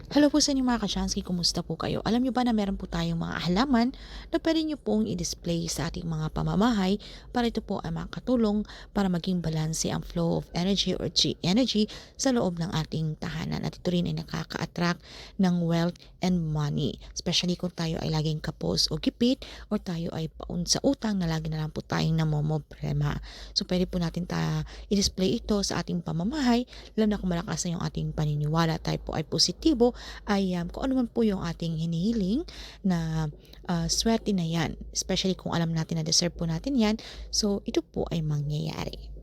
Hello po sa inyo mga ka-Chansky, kumusta po kayo? Alam niyo ba na meron po tayong mga halaman na pwede niyo pong i-display sa ating mga pamamahay para ito po ay makatulong para maging balanse ang flow of energy or chi energy sa loob ng ating tahanan. At ito rin ay nakaka-attract ng wealth and money. Especially kung tayo ay laging kapos o gipit or tayo ay paun sa utang na lagi na lang po tayong namomobrema. So pwede po natin i-display ito sa ating pamamahay, lalo na kung malakas na yung ating paniniwala, tayo po ay positibo ay kung ano man po yung ating hinihiling na swerte na yan. Especially kung alam natin na deserve po natin yan. So, ito po ay mangyayari.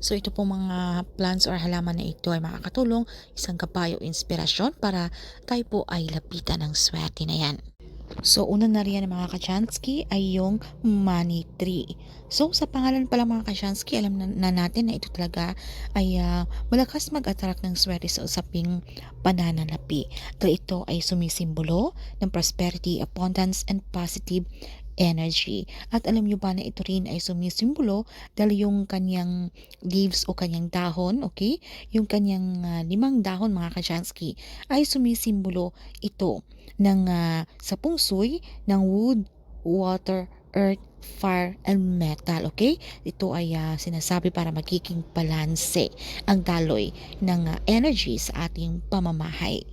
So ito po mga plants or halaman na ito ay makakatulong, isang kapayo inspirasyon para tayo po ay lapitan ng swerte na yan. So, una na riyan mga ka-Chansky ay yung money tree. So, sa pangalan pala mga ka-Chansky, alam na natin na ito talaga ay malakas mag-attract ng swerte sa usaping pananalapi. Dahil ito ay sumisimbolo ng prosperity, abundance, and positive energy. At alam nyo ba na ito rin ay sumisimbolo dahil yung kanyang leaves o kanyang dahon, okay? Yung kanyang 5 dahon mga ka-Chansky ay sumisimbolo ito ng sa pungsoy ng wood, water, earth, fire, and metal. Okay? Ito ay sinasabi para magiging balanse ang daloy ng energy sa ating pamamahay.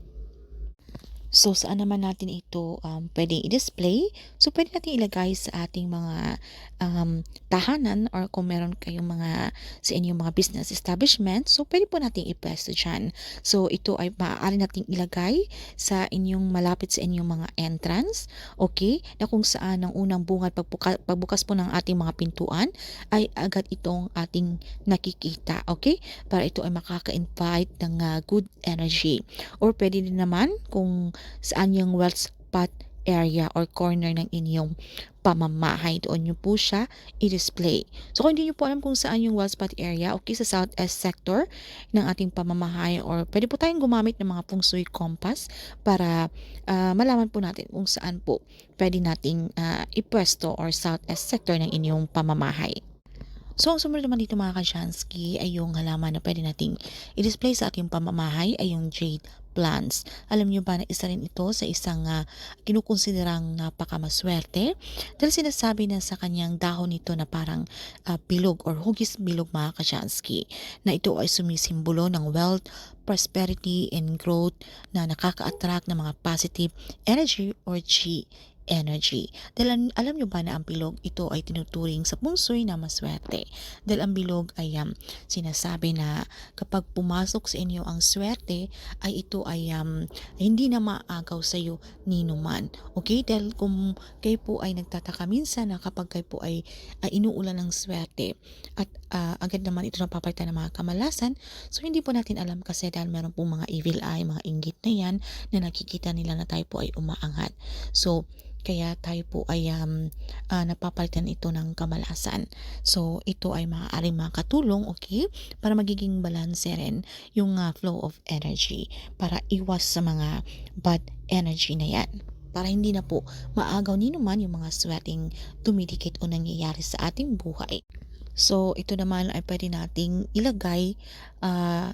So, saan naman natin ito pwedeng i-display? So, pwede natin ilagay sa ating mga tahanan or kung meron kayong mga sa inyong mga business establishment, so pwede po natin ipwesto dyan. So, ito ay maaari nating ilagay sa inyong malapit sa inyong mga entrance, okay? Na kung saan ang unang bunga at pagbukas po ng ating mga pintuan ay agad itong ating nakikita, okay? Para ito ay makaka-invite ng good energy. Or pwede din naman kung saan yung wealth spot area or corner ng inyong pamamahay. Doon nyo po siya i-display. So kung hindi nyo po alam kung saan yung wealth spot area, okay, sa southwest sector ng ating pamamahay or pwede po tayong gumamit ng mga feng shui compass para malaman po natin kung saan po pwede nating ipwesto or southwest sector ng inyong pamamahay. So, ang sumunod naman dito mga ka-Chansky ay yung halaman na pwede nating i-display sa ating pamamahay ay yung jade plants. Alam niyo ba na isa rin ito sa isang kinukonsiderang napakamaswerte dahil sinasabi na sa kanyang dahon nito na parang bilog or hugis bilog mga ka-Chansky na ito ay sumisimbolo ng wealth, prosperity, and growth na nakaka-attract ng mga positive energy or chi energy. Dahil alam nyo ba na ang bilog ito ay tinuturing sa pungsoy na maswerte. Dahil ang bilog ay sinasabi na kapag pumasok sa inyo ang swerte ay ito ay hindi na maagaw sa iyo ni numan. Okay? Dahil kung kayo po ay nagtataka minsan na kapag kayo po ay inuulan ng swerte at agad naman ito napapalitan ng mga kamalasan, so hindi po natin alam kasi dahil meron pong mga evil eye, mga inggit na yan na nakikita nila na tayo po ay umaangat. So, kaya tayo po ay napapalitan ito ng kamalasan. So, ito ay maaaring makatulong, okay, para magiging balanse rin yung flow of energy para iwas sa mga bad energy na yan. Para hindi na po maagaw ni naman yung mga sweating dumidikit o nangyayari sa ating buhay. So, ito naman ay pwede nating ilagay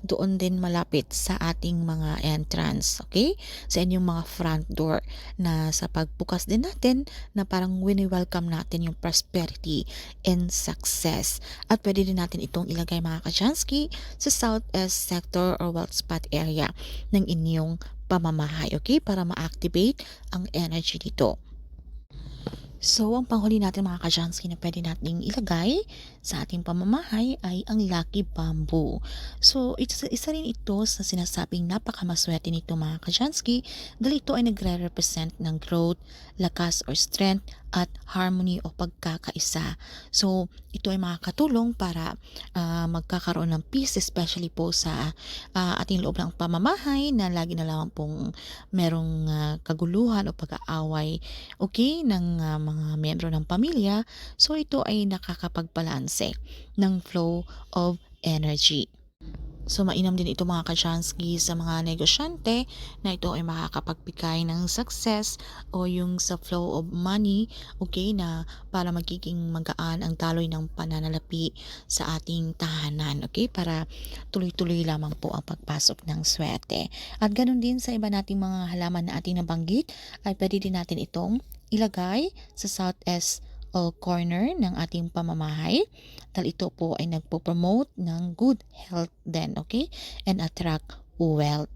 doon din malapit sa ating mga entrance, okay? Sa inyong mga front door na sa pagbukas din natin na parang wini-welcome natin yung prosperity and success. At pwede din natin itong ilagay mga ka-Chansky sa southwest sector or wealth spot area ng inyong pamamahay, okay? Para ma-activate ang energy dito. So, ang panghuli natin mga ka-Chansky na pwede nating ilagay sa ating pamamahay ay ang lucky bamboo. So, isa rin ito sa sinasabing napakamaswerte nito mga ka-Chansky dahil ito ay nagre-represent ng growth, lakas or strength at harmony o pagkakaisa. So, ito ay makakatulong para magkakaroon ng peace especially po sa ating loob ng pamamahay na lagi na lamang pong merong kaguluhan o pag-aaway, okay, ng mga miyembro ng pamilya. So ito ay nakakapagbalanse ng flow of energy. So mainam din ito mga ka-Chansky sa mga negosyante na ito ay makakapagbigay ng success o yung sa flow of money, okay, na para magiging magaan ang daloy ng pananalapi sa ating tahanan, okay, para tuloy-tuloy lamang po ang pagpasok ng swerte. At ganun din sa iba nating mga halaman na ating nabanggit ay pwede din natin itong ilagay sa southeast o corner ng ating pamamahay dahil ito po ay nagpo-promote ng good health din, okay? And attract wealth.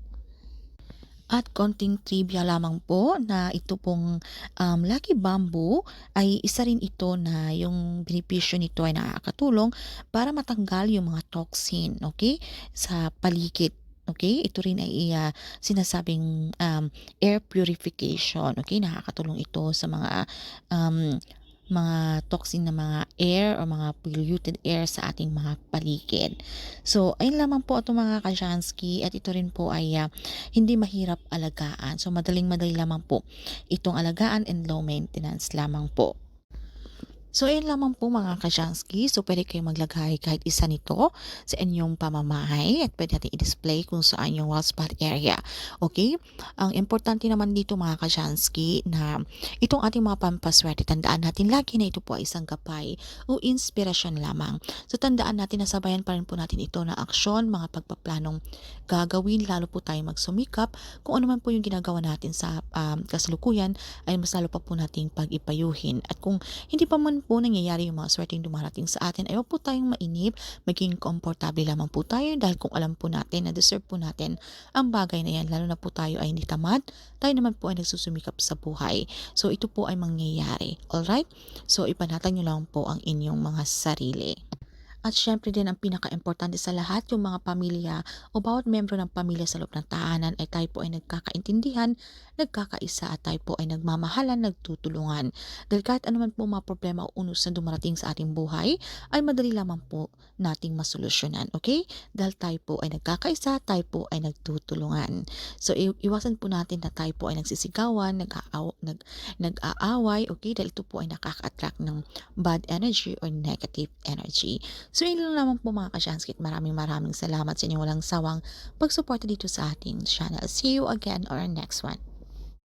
At konting trivia lamang po na ito pong Lucky Bamboo ay isa rin ito na yung benepisyo nito ay nakakatulong para matanggal yung mga toxin, okay, sa paligid. Okay, ito rin ay sinasabing air purification. Okay, nakakatulong ito sa um, mga toxin na mga air o mga polluted air sa ating mga paligid. So, ayun lamang po ito mga ka-Jansky at ito rin po ay hindi mahirap alagaan. So, madaling-madali lamang po itong alagaan and low maintenance lamang po. So, ayun lamang po mga ka-Jansky. So, pwede kayong maglagay kahit isa nito sa inyong pamamahay at pwede natin i-display kung saan yung wall spot area. Okay? Ang importante naman dito mga ka-Jansky na itong ating mga pampaswerte, tandaan natin lagi na ito po ay isang gabay o inspirasyon lamang. So, tandaan natin na sabayan pa rin po natin ito na aksyon, mga pagpaplanong gagawin, lalo po tayo magsumikap. Kung ano man po yung ginagawa natin sa kasalukuyan ay mas lalo pa po nating pag-ipayuhin. At kung hindi pa man po nangyayari yung mga swerteng dumarating sa atin, ayaw po tayong mainip, maging komportable lamang po tayo dahil kung alam po natin na deserve po natin ang bagay na yan, lalo na po tayo ay hindi tamad, tayo naman po ay nagsusumikap sa buhay. So ito po ay mangyayari. Alright? So ipanatag nyo lang po ang inyong mga sarili. At syempre din ang pinaka-importante sa lahat, yung mga pamilya o bawat membro ng pamilya sa loob ng tahanan ay tayo po ay nagkakaintindihan, nagkakaisa at tayo po ay nagmamahalan, nagtutulungan. Dahil kahit anuman po mga problema o unos na dumarating sa ating buhay, ay madali lamang po nating masolusyonan. Okay? Dahil tayo po ay nagkakaisa, tayo po ay nagtutulungan. So iwasan po natin na tayo po ay nagsisigawan, nag-aaway, okay? Dahil ito po ay nakaka-attract ng bad energy or negative energy. So yun lang naman po mga ka-Shanskit. Maraming salamat sa inyong walang sawang pagsuporta dito sa ating channel. See you again on our next one.